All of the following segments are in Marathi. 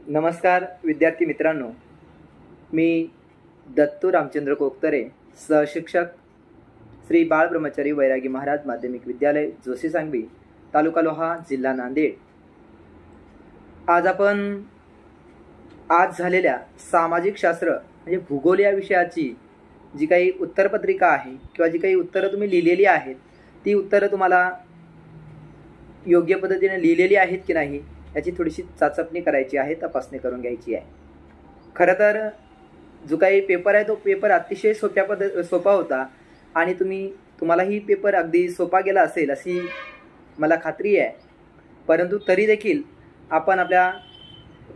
नमस्कार विद्यार्थी मित्रांनो, मी दत्तू रामचंद्र कोकतरे, सहशिक्षक श्री बाळ ब्रह्मचारी वैरागी महाराज माध्यमिक विद्यालय जोशी सांगवी, तालुका लोहा, जिल्हा नांदेड। आज झालेल्या सामाजिक शास्त्र म्हणजे भूगोल या विषयाची जी काही उत्तरपत्रिका आहे किंवा जी काही उत्तरं तुम्ही लिहिलेली आहेत ती उत्तरं तुम्हाला योग्य पद्धतीने लिहिलेली आहेत की नाही याची थोडीशी चाचपणी करायची आहे, तपासणी करून घ्यायची आहे। खरं तर जो काही पेपर आहे तो पेपर अतिशय सोपा होता आणि तुम्हालाही पेपर अगदी सोपा गेला असेल अशी मला खात्री आहे। परंतु तरी देखील आपण आपल्या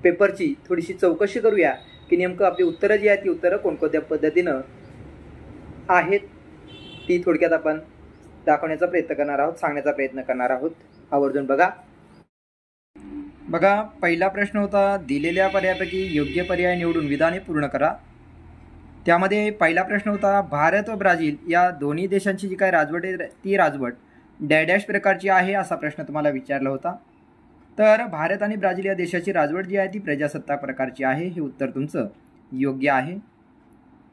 पेपरची थोडीशी चौकशी करूया की नेमकं आपली उत्तरं जी आहेत ती उत्तरं कोणकोणत्या पद्धतीनं आहेत ती थोडक्यात आपण दाखवण्याचा प्रयत्न करणार आहोत, सांगण्याचा प्रयत्न करणार आहोत। आवर्जून बघा, पहिला प्रश्न होता दिलेल्या पर्यायापैकी योग्य पर्याय निवडून विधाने पूर्ण करा। त्यामध्ये पहिला प्रश्न होता भारत व ब्राझील या दोन्ही देशांची जी काही राजवट आहे ती राजवट डॅश प्रकारची आहे असा प्रश्न तुम्हाला विचारला होता। तर भारत आणि ब्राझील या देशाची राजवट जी आहे ती प्रजासत्ताक प्रकारची आहे, हे उत्तर तुमचं योग्य आहे।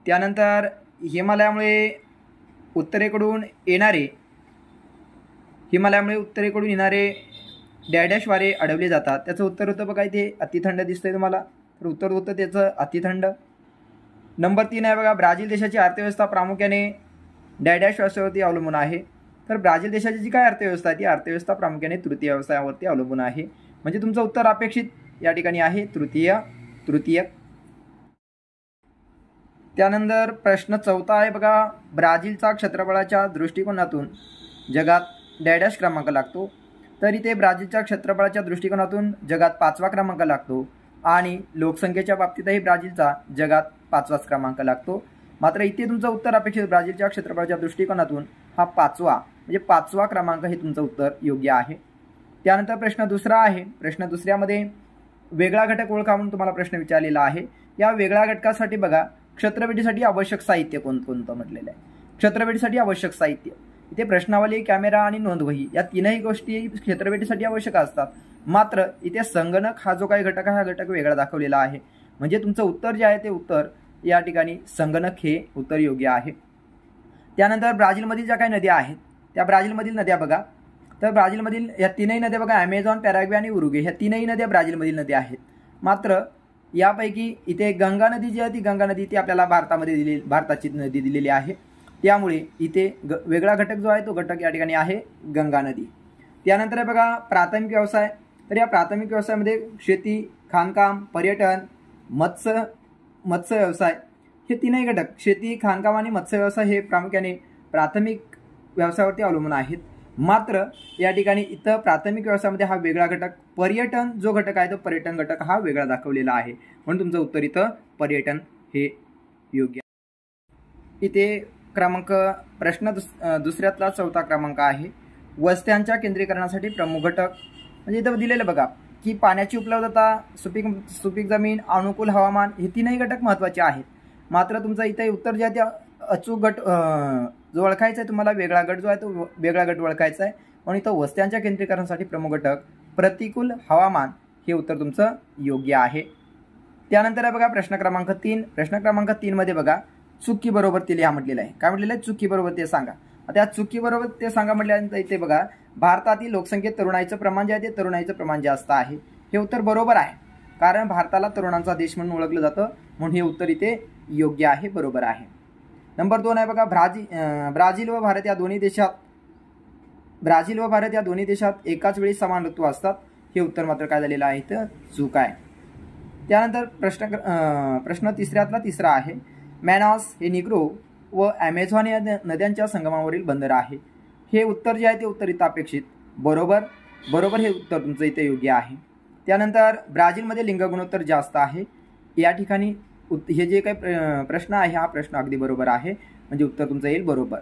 त्यानंतर हिमालयामुळे उत्तरेकडून येणारे डॅश वारे अडवले जातात, त्याचं उत्तर होतं बघा इथे अतिथंड दिसतंय तुम्हाला, तर उत्तर होतं त्याचं अतिथंड। नंबर 3 आहे बघा, ब्राझील देशाची अर्थव्यवस्था प्रामुख्याने डॅश व्यवसायावरती अवलंबून आहे। तर ब्राझील देशाची जी काय अर्थव्यवस्था आहे ती अर्थव्यवस्था प्रामुख्याने तृतीय व्यवसायावरती अवलंबून आहे, म्हणजे तुमचं उत्तर अपेक्षित या ठिकाणी आहे तृतीय। त्यानंतर प्रश्न 4 आहे बघा, ब्राझीलचा क्षेत्रफळाच्या दृष्टिकोनातून जगात डॅश क्रमांक लागतो। तर इथे ब्राझीलच्या क्षेत्रफळाच्या दृष्टिकोनातून जगात 5वा क्रमांक लागतो आणि लोकसंख्येच्या बाबतीतही ब्राझीलचा जगात 5वाच क्रमांक लागतो। मात्र इथे तुमचं उत्तर अपेक्षित ब्राझीलच्या क्षेत्रफळाच्या दृष्टिकोनातून हा 5वा क्रमांक हे तुमचं उत्तर योग्य आहे। त्यानंतर प्रश्न 2 आहे, प्रश्न 2मध्ये वेगळा घटक ओळखा म्हणून तुम्हाला प्रश्न विचारलेला आहे। या वेगळ्या घटकासाठी बघा छत्रपेटीसाठी आवश्यक साहित्य कोणतं म्हटलेलं आहे। छत्रपेटीसाठी आवश्यक साहित्य इथे प्रश्नावली, कॅमेरा आणि नोंदवही या तीनही गोष्टी छत्रपेटीसाठी आवश्यक असतात। मात्र इथे संगणक हा जो काही घटक आहे हा घटक वेगळा दाखवलेला आहे, म्हणजे तुमचं उत्तर जे आहे ते उत्तर या ठिकाणी संगणक हे उत्तर योग्य आहे। त्यानंतर ब्राझीलमधील ज्या काही नद्या आहेत त्या ब्राझीलमधील नद्या बघा, तर ब्राझीलमधील या तीनही नद्या बघा ॲमेझॉन, पॅराग्वे आणि उरुग्वे ह्या तीनही नद्या ब्राझीलमधील नद्या आहेत। मात्र यापैकी इथे गंगा नदी जी आहे ती गंगा नदी ती आपल्याला भारताची नदी दिलेली आहे, त्यामुळे इथे वेगळा घटक जो आहे तो घटक या ठिकाणी आहे गंगा नदी। त्यानंतर आहे बघा प्राथमिक व्यवसाय, तर या प्राथमिक व्यवसायामध्ये शेती, खाणकाम, पर्यटन, मत्स्य व्यवसाय हे तीनही घटक शेती, खाणकाम आणि मत्स्य व्यवसाय हे प्रामुख्याने प्राथमिक व्यवसायावरती अवलंबून आहेत। मात्र या ठिकाणी इथं प्राथमिक व्यवसायामध्ये हा वेगळा घटक पर्यटन जो घटक आहे तो पर्यटन घटक हा वेगळा दाखवलेला आहे, म्हणून तुमचं उत्तर इथं पर्यटन हे योग्य। इथे प्रश्न दुसऱ्यातला 4था क्रमांक आहे, वस्त्यांच्या केंद्रीकरणासाठी प्रमुख घटक, म्हणजे इथं दिलेलं बघा की पाण्याची उपलब्धता, सुपीक जमीन, अनुकूल हवामान हे तीनही घटक महत्त्वाचे आहेत। मात्र तुमचं इथे उत्तर जे आहे ते अचूक गट जो ओळखायचा आहे तुम्हाला, वेगळा गट जो आहे तो वेगळा गट ओळखायचा आहे, म्हणून इथं वस्त्यांच्या केंद्रीकरणासाठी प्रमुख घटक प्रतिकूल हवामान हे उत्तर तुमचं योग्य आहे। त्यानंतर आहे बघा प्रश्न क्रमांक 3, प्रश्न क्रमांक 3 मध्ये बघा चुकी बरोबर ते लिहा म्हटलेलं आहे। काय म्हटलेलं आहे? चुकी बरोबर ते सांगा। आता चुकी बरोबर ते सांगा म्हटल्यानंतर इथे बघा भारतातील लोकसंख्येत तरुणाईचं प्रमाण जे आहे ते तरुणाईचं प्रमाण जास्त आहे, हे उत्तर बरोबर आहे, कारण भारताला तरुणांचा देश म्हणून ओळखलं जातं, म्हणून हे उत्तर इथे योग्य आहे, बरोबर आहे। नंबर 2 आहे बघा ब्राझील व भारत या दोन्ही देशात एकाच वेळी समान ऋतू असतात, हे उत्तर मात्र काय झालेलं आहे तर चूक आहे। त्यानंतर प्रश्न तिसरा आहे, मॅनास हे निग्रो व ॲमेझॉन या नद्यांच्या संगमावरील बंदर आहे, हे उत्तर जे आहे ते उत्तर इथं अपेक्षित बरोबर हे उत्तर तुमचं इथे योग्य आहे। त्यानंतर ब्राझीलमध्ये लिंग गुणोत्तर जास्त आहे, या ठिकाणी हे जे काही प्रश्न आहे हा प्रश्न अगदी बरोबर आहे, म्हणजे उत्तर तुमचं येईल बरोबर।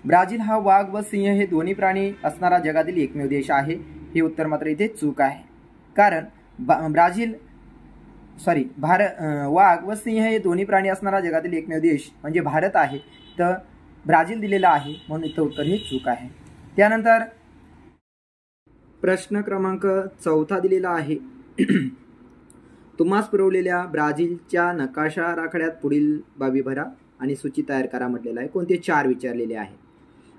ब्राझील हा वाघ व सिंह हे दोन्ही प्राणी असणारा जगातील एकमेव देश आहे, हे उत्तर मात्र इथे चूक आहे, कारण वाघ व सिंह हे दोन्ही प्राणी असणारा जगातील एकमेव देश म्हणजे भारत आहे, तर ब्राझील दिलेला आहे, म्हणून इथं उत्तर हे चूक आहे। त्यानंतर प्रश्न क्रमांक 4 दिलेला आहे तुम्हास पुरवलेल्या ब्राझीलच्या नकाशा आराखड्यात पुढील बाबी भरा आणि सूची तयार करा म्हटलेलं आहे. कोणते 4 विचारलेले आहे.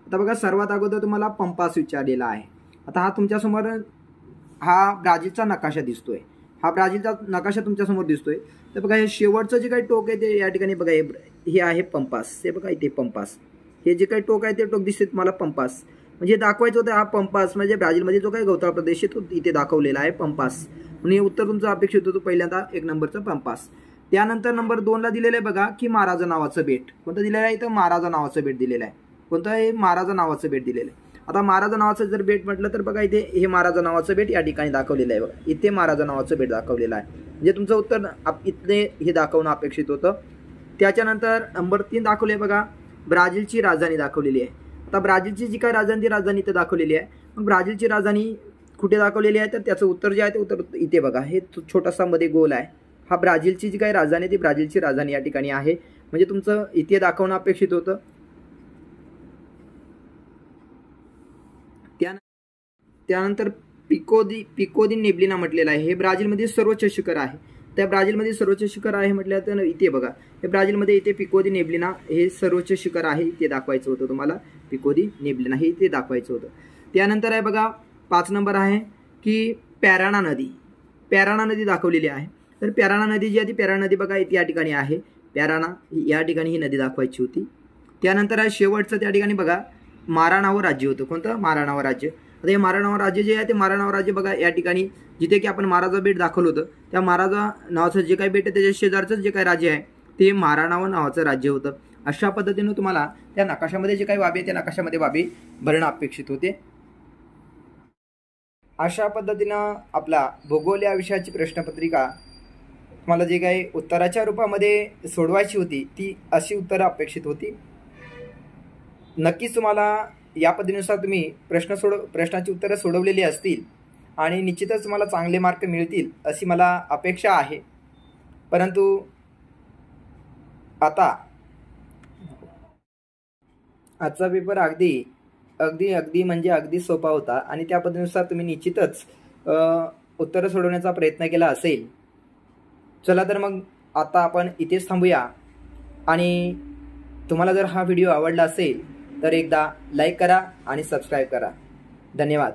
आता बघा, सर्वात अगोदर तुम्हाला पंपास विचारलेला आहे. आता हा तुमच्यासमोर हा ब्राझीलचा नकाशा दिसतोय. हा ब्राझीलचा नकाशा तुमच्यासमोर दिसतोय. तर बघा, हे शेवटचं जे काही टोक आहे ते या ठिकाणी बघा, हे आहे पंपास. हे बघा इथे पंपास, हे जे काही टोक आहे ते टोक दिसते तुम्हाला पंपास. म्हणजे दाखवायचं होतं हा पंपास म्हणजे ब्राझीलमध्ये जो काही गवताळ प्रदेश आहे तो इथे दाखवलेला आहे पंपास. म्हणजे उत्तर तुमचं अपेक्षित होतं पहिल्यांदा 1 नंबरचं पंपास. त्यानंतर नंबर 2ला दिलेलं आहे बघा की महाराजा नावाचं बेट. कोणतं दिलेलं आहे? इथं महाराजा नावाचं बेट दिलेलं आहे. कोणतं आहे? महाराजा नावाचं बेट दिलेलं आहे. आता महाराजा नावाचं जर बेट म्हटलं तर बघा, इथे हे महाराजा नावाचं बेट या ठिकाणी दाखवलेलं आहे. बघा, इथे महाराजा नावाचं बेट दाखवलेलं आहे. म्हणजे तुमचं उत्तर इथले हे दाखवणं अपेक्षित होतं. त्याच्यानंतर नंबर 3 दाखवले बघा, ब्राझीलची राजधानी दाखवलेली आहे. आता ब्राझीलची जी काय राजधानी इथे दाखवलेली आहे. मग ब्राझीलची राजधानी कुठे दाखवलेली आहे? तर त्याचं उत्तर जे आहे ते उत्तर इथे बघा, हे छोटासा मध्ये गोल आहे. हा ब्राझीलची जी काही राजधानी ती ब्राझीलची राजधानी या ठिकाणी आहे. म्हणजे तुमचं इथे दाखवणं अपेक्षित होतं. त्यानंतर पिको दी नेब्लिना म्हटलेलं आहे. हे ब्राझीलमध्ये सर्वोच्च शिखर आहे. त्या ब्राझीलमध्ये सर्वोच्च शिखर आहे म्हटलं तर इथे बघा, हे ब्राझीलमध्ये इथे पिको दी नेब्लिना हे सर्वोच्च शिखर आहे. इथे दाखवायचं होतं तुम्हाला, पिको दी नेब्लिना हे इथे दाखवायचं होतं. त्यानंतर आहे बघा 5 नंबर आहे की पॅराना नदी दाखवलेली आहे. तर पॅराना नदी जी आहे ती पॅराना नदी बघा इथे या ठिकाणी आहे. पॅराना या ठिकाणी ही नदी दाखवायची होती. त्यानंतर आहे शेवटचं त्या ठिकाणी बघा, माराणावर राज्य होतं. कोणतं? माराणावर राज्य. आता हे माराणावर राज्य जे आहे ते माराणावर राज्य बघा या ठिकाणी जिथे की आपण महाराजा बेट दाखवलं होतं, त्या महाराजा नावाचं जे काही बेट आहे त्याच्या शेजारचं जे काही राज्य आहे ते माराणावर नावाचं राज्य होतं. अशा पद्धतीनं तुम्हाला त्या नकाशामध्ये जे काही बाबी आहे त्या नकाशामध्ये बाबी भरणं अपेक्षित होते. अशा पद्धतीनं आपला भूगोल या विषयाची प्रश्नपत्रिका तुम्हाला जे काही उत्तराच्या रूपामध्ये सोडवायची होती ती अशी उत्तरं अपेक्षित होती. नक्कीच तुम्हाला या पद्धतीनुसार तुम्ही प्रश्नाची उत्तरं सोडवलेली असतील आणि निश्चितच तुम्हाला चांगले मार्क मिळतील अशी मला अपेक्षा आहे. परंतु आता आजचा पेपर अगदी म्हणजे अगदी सोपा होता आणि त्या पद्धतीनुसार तुम्ही निश्चितच उत्तरं सोडवण्याचा प्रयत्न केला असेल. चला तर मग आता आपण इथेच थांबूया आणि तुम्हाला जर हा व्हिडिओ आवडला असेल तर एकदा लाईक करा आणि सबस्क्राईब करा. धन्यवाद.